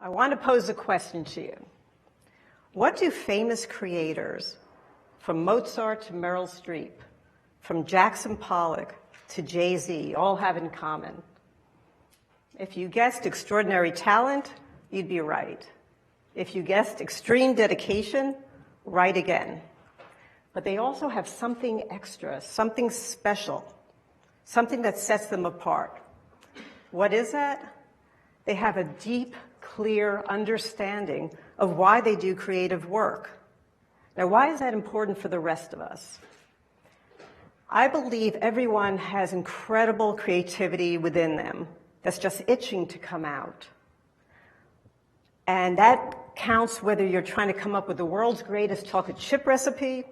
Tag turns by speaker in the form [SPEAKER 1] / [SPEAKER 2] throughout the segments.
[SPEAKER 1] I want to pose a question to you. What do famous creators, from Mozart to Meryl Streep, from Jackson Pollock to Jay-Z, all have in common? If you guessed extraordinary talent, you'd be right. If you guessed extreme dedication, right again. But they also have something extra, something special, something that sets them apart. What is that? They have a deep, clear understanding of why they do creative work. Now, why is that important for the rest of us? I believe everyone has incredible creativity within them that's just itching to come out. And that counts whether you're trying to come up with the world's greatest chocolate chip recipe,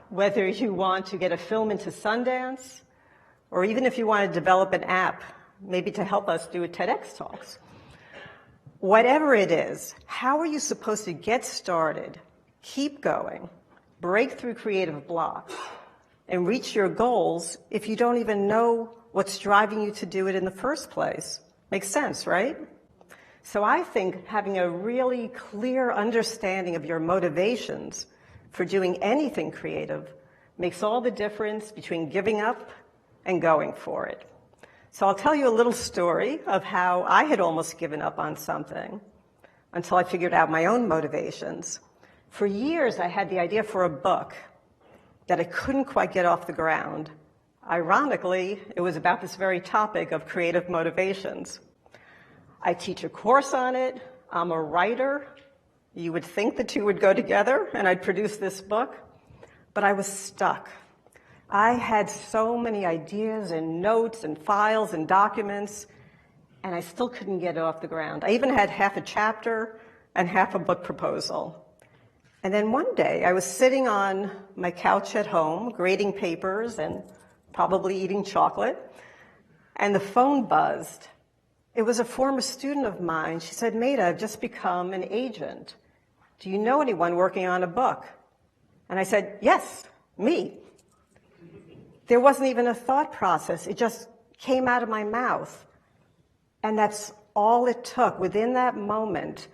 [SPEAKER 1] whether you want to get a film into Sundance, or even if you want to develop an app, maybe to help us do a TEDx talks. Whatever it is, how are you supposed to get started, keep going, break through creative blocks, and reach your goals if you don't even know what's driving you to do it in the first place? Makes sense, right? So I think having a really clear understanding of your motivations for doing anything creative makes all the difference between giving up and going for it. So I'll tell you a little story of how I had almost given up on something until I figured out my own motivations. For years, I had the idea for a book that I couldn't quite get off the ground. Ironically, it was about this very topic of creative motivations. I teach a course on it. I'm a writer. You would think the two would go together, and I'd produce this book. But I was stuck. I had so many ideas and notes and files and documents, and I still couldn't get it off the ground. I even had half a chapter and half a book proposal. And then one day, I was sitting on my couch at home, grading papers and probably eating chocolate, and the phone buzzed. It was a former student of mine. She said, "Maida, I've just become an agent. Do you know anyone working on a book?" And I said, "Yes, me." There wasn't even a thought process. It just came out of my mouth. And that's all it took. Within that moment,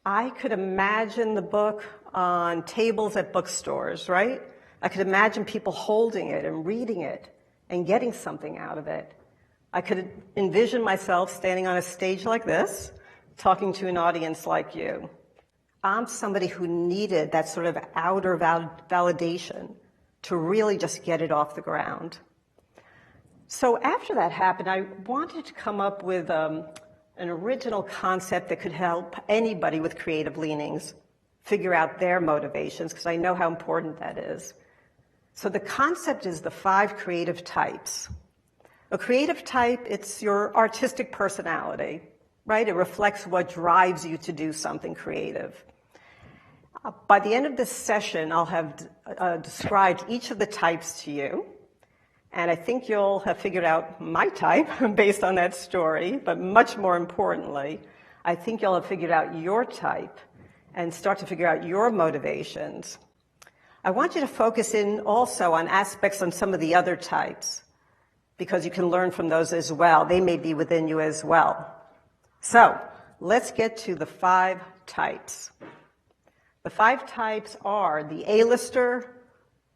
[SPEAKER 1] I could imagine the book on tables at bookstores, right? I could imagine people holding it and reading it and getting something out of it. I could envision myself standing on a stage like this, talking to an audience like you. I'm somebody who needed that sort of outer validation to really just get it off the ground. So after that happened, I wanted to come up with an original concept that could help anybody with creative leanings figure out their motivations, because I know how important that is. So the concept is the 5 creative types. A creative type, it's your artistic personality, right? It reflects what drives you to do something creative. By the end of this session, I'll have described each of the types to you, and I think you'll have figured out my type based on that story, but much more importantly, I think you'll have figured out your type and start to figure out your motivations. I want you to focus in also on aspects on some of the other types, because you can learn from those as well. They may be within you as well. So let's get to the 5 types. The 5 types are the A-lister,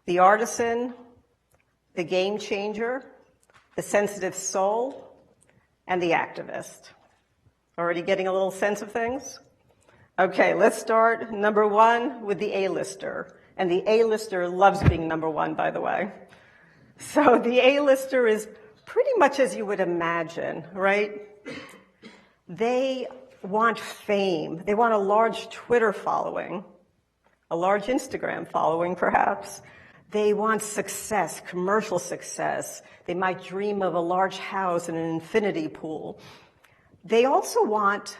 [SPEAKER 1] the artisan, the game changer, the sensitive soul, and the activist. Already getting a little sense of things? Okay, let's start number 1 with the A-lister. And the A-lister loves being number 1, by the way. So the A-lister is pretty much as you would imagine, right? They want fame. They want a large Twitter following, a large Instagram following, perhaps. They want success, commercial success. They might dream of a large house and an infinity pool. They also want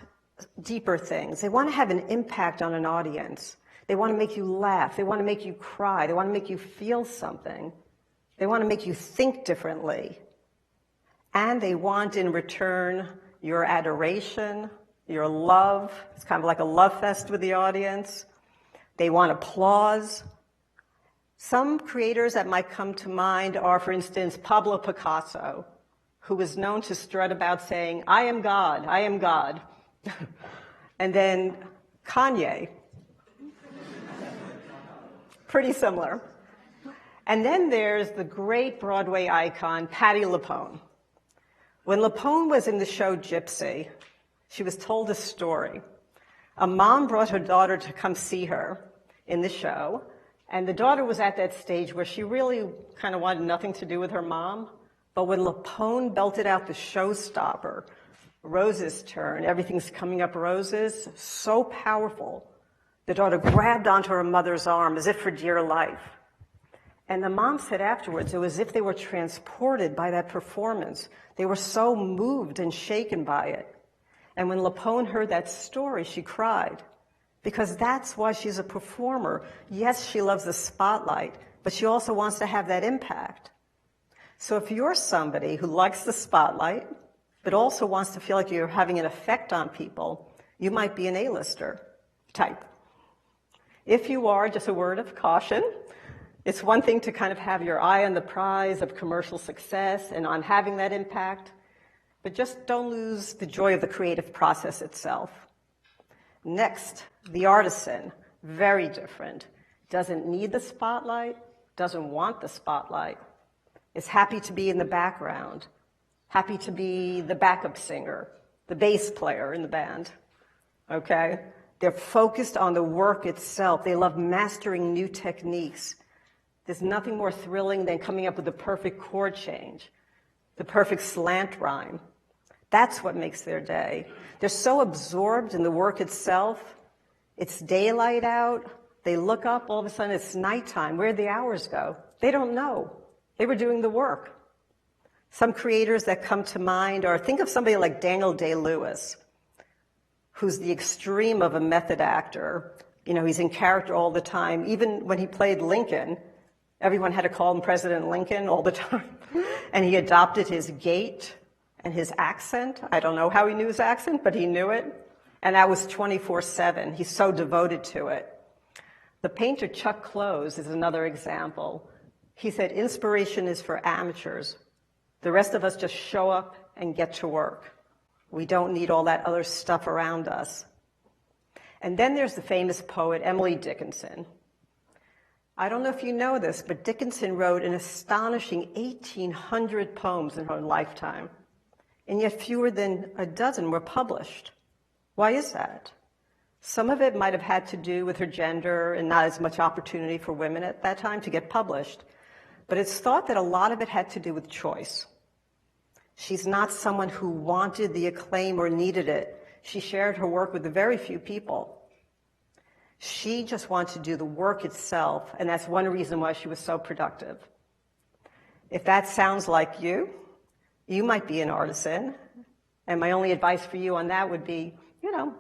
[SPEAKER 1] deeper things. They want to have an impact on an audience. They want to make you laugh. They want to make you cry. They want to make you feel something. They want to make you think differently. And they want in return your adoration, your love. It's kind of like a love fest with the audience. They want applause. Some creators that might come to mind are, for instance, Pablo Picasso, who was known to strut about saying, "I am God, I am God." And then Kanye. Pretty similar. And then there's the great Broadway icon, Patti LuPone. When LuPone was in the show Gypsy, she was told a story. A mom brought her daughter to come see her in the show, and the daughter was at that stage where she really kind of wanted nothing to do with her mom. But when LuPone belted out the showstopper, Rose's Turn, everything's coming up roses, so powerful, the daughter grabbed onto her mother's arm as if for dear life. And the mom said afterwards, it was as if they were transported by that performance. They were so moved and shaken by it. And when LuPone heard that story, she cried, because that's why she's a performer. Yes, she loves the spotlight, but she also wants to have that impact. So if you're somebody who likes the spotlight, but also wants to feel like you're having an effect on people, you might be an A-lister type. If you are, just a word of caution, it's one thing to kind of have your eye on the prize of commercial success and on having that impact, but just don't lose the joy of the creative process itself. Next, the artisan, very different. Doesn't need the spotlight, doesn't want the spotlight, is happy to be in the background, happy to be the backup singer, the bass player in the band, okay? They're focused on the work itself. They love mastering new techniques. There's nothing more thrilling than coming up with the perfect chord change, the perfect slant rhyme. That's what makes their day. They're so absorbed in the work itself. It's daylight out. They look up, all of a sudden it's nighttime. Where'd the hours go? They don't know. They were doing the work. Some creators that come to mind are, think of somebody like Daniel Day-Lewis, who's the extreme of a method actor. You know, he's in character all the time. Even when he played Lincoln, everyone had to call him President Lincoln all the time. And he adopted his gait and his accent. I don't know how he knew his accent, but he knew it. And that was 24/7. He's so devoted to it. The painter Chuck Close is another example. He said, inspiration is for amateurs. The rest of us just show up and get to work. We don't need all that other stuff around us. And then there's the famous poet Emily Dickinson. I don't know if you know this, but Dickinson wrote an astonishing 1,800 poems in her lifetime, and yet fewer than a dozen were published. Why is that? Some of it might have had to do with her gender and not as much opportunity for women at that time to get published, but it's thought that a lot of it had to do with choice. She's not someone who wanted the acclaim or needed it. She shared her work with very few people. She just wanted to do the work itself, and that's one reason why she was so productive. If that sounds like you, you might be an artisan, and my only advice for you on that would be,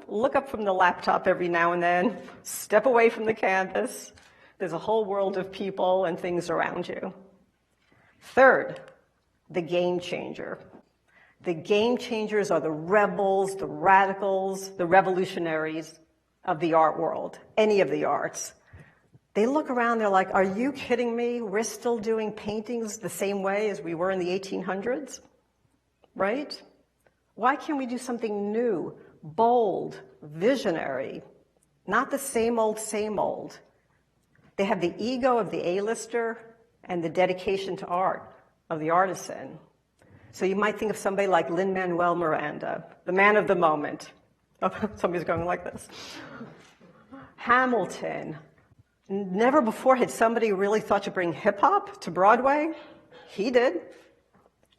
[SPEAKER 1] look up from the laptop every now and then, step away from the canvas. There's a whole world of people and things around you. Third, the game changer. The game changers are the rebels, the radicals, the revolutionaries of the art world, any of the arts. They look around, they're like, are you kidding me? We're still doing paintings the same way as we were in the 1800s, right? Why can't we do something new, bold, visionary, not the same old, same old? They have the ego of the A-lister and the dedication to art of the artisan. So you might think of somebody like Lin-Manuel Miranda, the man of the moment. Oh, somebody's going like this. Hamilton. Never before had somebody really thought to bring hip-hop to Broadway. He did.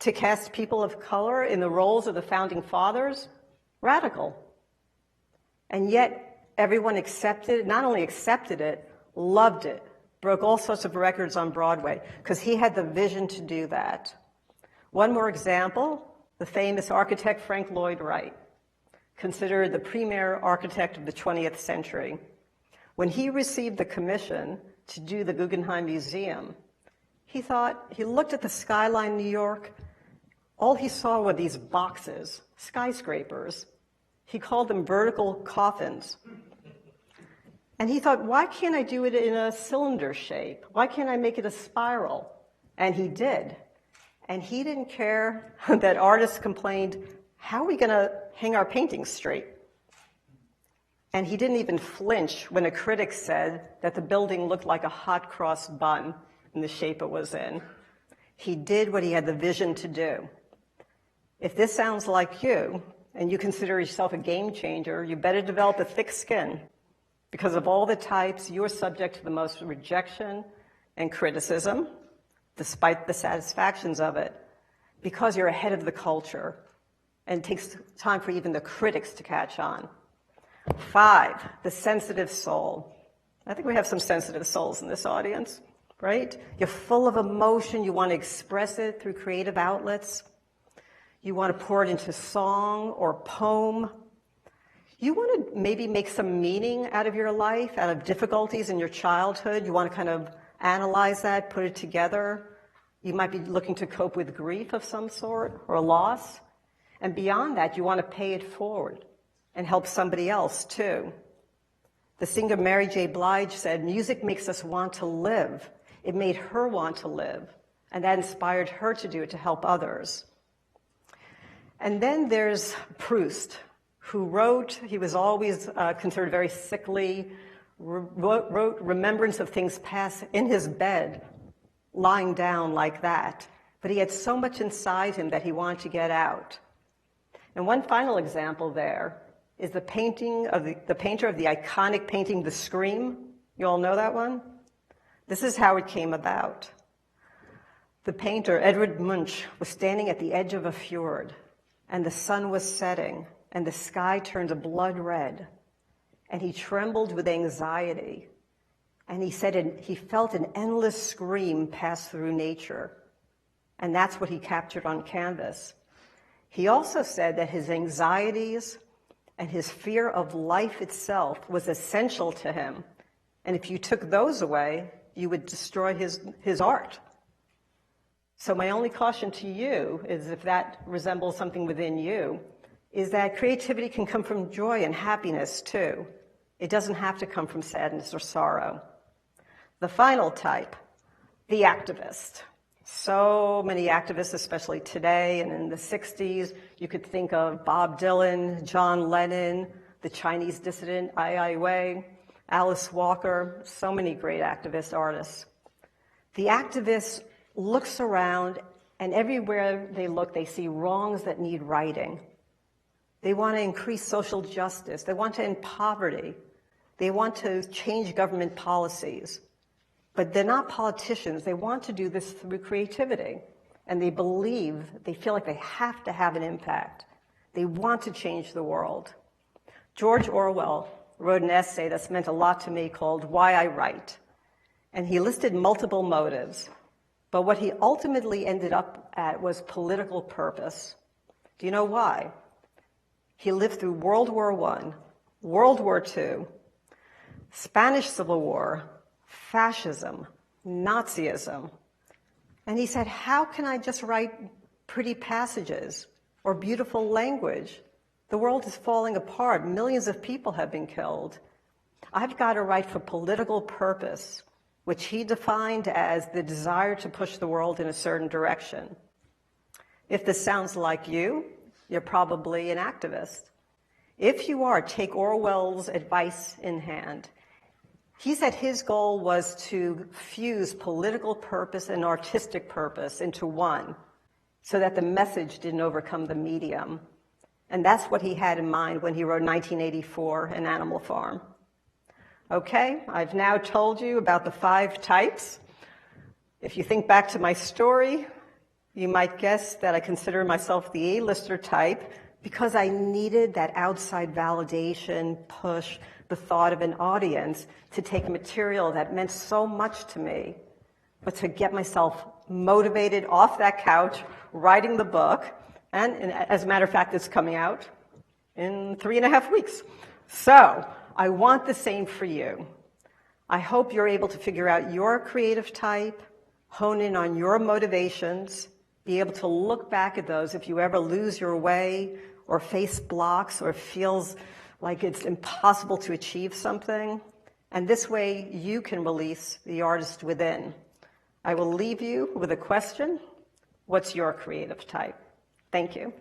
[SPEAKER 1] To cast people of color in the roles of the founding fathers. Radical. And yet everyone accepted, not only accepted it, loved it, broke all sorts of records on Broadway, because he had the vision to do that. One more example, the famous architect Frank Lloyd Wright, considered the premier architect of the 20th century. When he received the commission to do the Guggenheim Museum, he looked at the skyline New York, all he saw were these boxes, skyscrapers. He called them vertical coffins. And he thought, why can't I do it in a cylinder shape? Why can't I make it a spiral? And he did. And he didn't care that artists complained, how are we going to hang our paintings straight? And he didn't even flinch when a critic said that the building looked like a hot cross bun in the shape it was in. He did what he had the vision to do. If this sounds like you, and you consider yourself a game changer, you better develop a thick skin. Because of all the types, you're subject to the most rejection and criticism, despite the satisfactions of it, because you're ahead of the culture, and it takes time for even the critics to catch on. 5, the sensitive soul. I think we have some sensitive souls in this audience, right? You're full of emotion. You want to express it through creative outlets. You want to pour it into song or poem. You want to maybe make some meaning out of your life, out of difficulties in your childhood. You want to kind of analyze that, put it together. You might be looking to cope with grief of some sort or loss. And beyond that, you want to pay it forward and help somebody else too. The singer Mary J. Blige said, music makes us want to live. It made her want to live, and that inspired her to do it to help others. And then there's Proust, who wrote, he was always considered very sickly, wrote remembrance of things past in his bed, lying down like that. But he had so much inside him that he wanted to get out. And one final example there is the painter of the iconic painting, The Scream. You all know that one? This is how it came about. The painter, Edvard Munch, was standing at the edge of a fjord, and the sun was setting, and the sky turned a blood red, and he trembled with anxiety, and he said he felt an endless scream pass through nature, and that's what he captured on canvas. He also said that his anxieties and his fear of life itself was essential to him. And if you took those away, you would destroy his art. So my only caution to you is, if that resembles something within you, is that creativity can come from joy and happiness too. It doesn't have to come from sadness or sorrow. The final type, the activist. So many activists, especially today and in the 60s. You could think of Bob Dylan, John Lennon, the Chinese dissident Ai Weiwei, Alice Walker, so many great activist artists. The activist looks around, and everywhere they look, they see wrongs that need righting. They want to increase social justice. They want to end poverty. They want to change government policies. But they're not politicians. They want to do this through creativity. And they feel like they have to have an impact. They want to change the world. George Orwell wrote an essay that's meant a lot to me called Why I Write. And he listed multiple motives. But what he ultimately ended up at was political purpose. Do you know why? He lived through World War I, World War II, Spanish Civil War, fascism, Nazism. And he said, how can I just write pretty passages or beautiful language? The world is falling apart. Millions of people have been killed. I've got to write for political purpose, which he defined as the desire to push the world in a certain direction. If this sounds like you, you're probably an activist. If you are, take Orwell's advice in hand. He said his goal was to fuse political purpose and artistic purpose into one, so that the message didn't overcome the medium. And that's what he had in mind when he wrote 1984, An Animal Farm. Okay, I've now told you about the 5 types. If you think back to my story, you might guess that I consider myself the A-lister type because I needed that outside validation, push, the thought of an audience to take material that meant so much to me, but to get myself motivated off that couch, writing the book, and as a matter of fact, it's coming out in 3.5 weeks. So I want the same for you. I hope you're able to figure out your creative type, hone in on your motivations, be able to look back at those if you ever lose your way or face blocks or feels like it's impossible to achieve something. And this way you can release the artist within. I will leave you with a question. What's your creative type? Thank you.